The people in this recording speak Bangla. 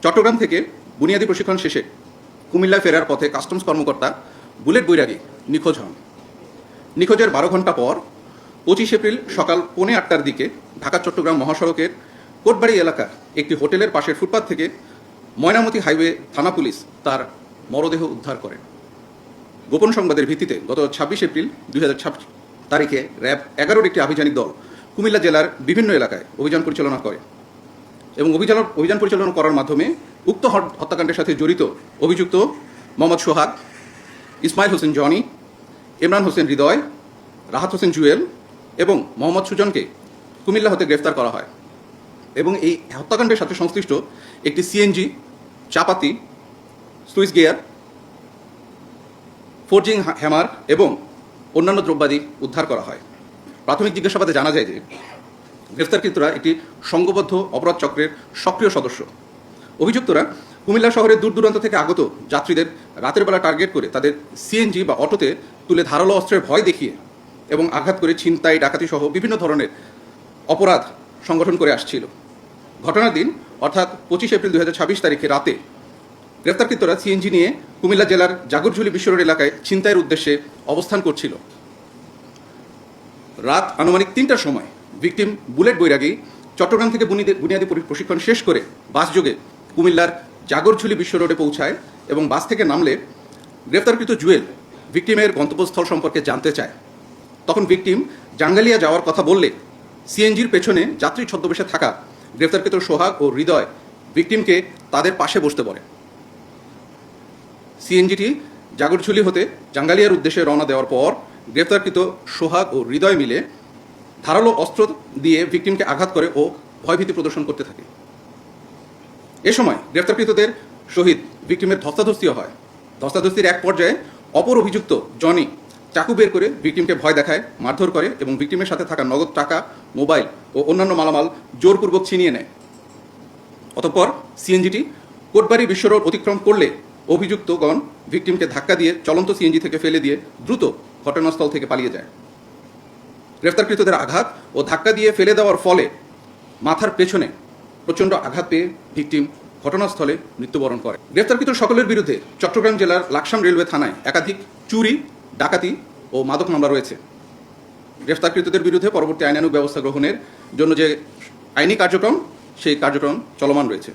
চট্টগ্রাম থেকে বুনিয়াদী প্রশিক্ষণ শেষে কুমিল্লায় ফেরার পথে কাস্টমস কর্মকর্তা বুলেট বৈরাগী নিখোঁজ হন। নিখোঁজের 12 ঘন্টা পর 25 এপ্রিল সকাল 8:45টার দিকে ঢাকা চট্টগ্রাম মহাসড়কের কোটবাড়ি এলাকার একটি হোটেলের পাশের ফুটপাত থেকে ময়নামতি হাইওয়ে থানা পুলিশ তার মরদেহ উদ্ধার করে। গোপন সংবাদের ভিত্তিতে গত 26 এপ্রিল 2026 তারিখে র্যাব 11-র একটি আভিযানিক দল কুমিল্লা জেলার বিভিন্ন এলাকায় অভিযান পরিচালনা করে এবং অভিযান পরিচালনা করার মাধ্যমে উক্ত হত্যাকাণ্ডের সাথে জড়িত অভিযুক্ত মোহাম্মদ সোহাগ, ইসমাইল হোসেন জনি, ইমরান হোসেন হৃদয়, রাহাত হোসেন জুয়েল এবং মোহাম্মদ সুজনকে কুমিল্লা হতে গ্রেফতার করা হয় এবং এই হত্যাকাণ্ডের সাথে সংশ্লিষ্ট একটি সিএনজি, চাপাতি, সুইচ গিয়ার, ফোর্জিং হ্যামার এবং অন্যান্য দ্রব্যাদি উদ্ধার করা হয়। প্রাথমিক জিজ্ঞাসাবাদে জানা যায় যে গ্রেফতারকৃতরা একটি সংঘবদ্ধ অপরাধ চক্রের সক্রিয় সদস্য। অভিযুক্তরা কুমিল্লা শহরের দূর দূরান্ত থেকে আগত যাত্রীদের রাতের বেলা টার্গেট করে তাদের সিএনজি বা অটোতে তুলে ধারালো অস্ত্রের ভয় দেখিয়ে এবং আঘাত করে ছিনতাই, ডাকাতি সহ বিভিন্ন ধরনের অপরাধ সংগঠন করে আসছিল। ঘটনার দিন অর্থাৎ 25 এপ্রিল 2026 তারিখে রাতে গ্রেফতারকৃতরা সিএনজি নিয়ে কুমিল্লা জেলার জাগরঝুলি বিশ্ব রোড এলাকায় ছিনতাইয়ের উদ্দেশ্যে অবস্থান করছিল। রাত আনুমানিক 3টার সময় ভিকটিম বুলেট বৈরাগী চট্টগ্রাম থেকে বুনিয়াদী প্রশিক্ষণ শেষ করে বাসযোগে কুমিল্লার জাগরঝুলি বিশ্ব রোডে পৌঁছায় এবং বাস থেকে নামলে গ্রেফতারকৃত জুয়েল ভিকটিমের গন্তব্যস্থল সম্পর্কে জানতে চায়। তখন ভিকটিম জাঙ্গালিয়া যাওয়ার কথা বললে সিএনজির পেছনে যাত্রী ছদ্মবেশে থাকা গ্রেফতারকৃত সোহাগ ও হৃদয় ভিকটিমকে তাদের পাশে বসতে বলে। সিএনজিটি জাগরঝুলি হতে জাঙ্গালিয়ার উদ্দেশ্যে রওনা দেওয়ার পর গ্রেফতারকৃত সোহাগ ও হৃদয় মিলে ধারালো অস্ত্র দিয়ে ভিকটিমকে আঘাত করে ও ভয়ভীতি প্রদর্শন করতে থাকে। এ সময় গ্রেফতারকৃতদের সহিত ভিকটিমের ধস্তাধস্তিও হয়। ধস্তাধস্তির এক পর্যায়ে অপর অভিযুক্ত জনি চাকু বের করে ভিকটিমকে ভয় দেখায়, মারধর করে এবং ভিকটিমের সাথে থাকা নগদ টাকা, মোবাইল ও অন্যান্য মালামাল জোরপূর্বক ছিনিয়ে নেয়। অতঃপর সিএনজিটি কোটবাড়ি বিশ্ব রোড অতিক্রম করলে অভিযুক্তগণ ভিকটিমকে ধাক্কা দিয়ে চলন্ত সিএনজি থেকে ফেলে দিয়ে দ্রুত ঘটনাস্থল থেকে পালিয়ে যায়। গ্রেফতারকৃতদের আঘাত ও ধাক্কা দিয়ে ফেলে দেওয়ার ফলে মাথার পেছনে প্রচণ্ড আঘাত পেয়ে ভিকটিম ঘটনাস্থলে মৃত্যুবরণ করে। গ্রেফতারকৃত সকলের বিরুদ্ধে চট্টগ্রাম জেলার লাকসাম রেলওয়ে থানায় একাধিক চুরি, ডাকাতি ও মাদক মামলা রয়েছে। গ্রেফতারকৃতদের বিরুদ্ধে পরবর্তী আইনানুগ ব্যবস্থা গ্রহণের জন্য যে আইনি কার্যক্রম, সেই কার্যক্রম চলমান রয়েছে।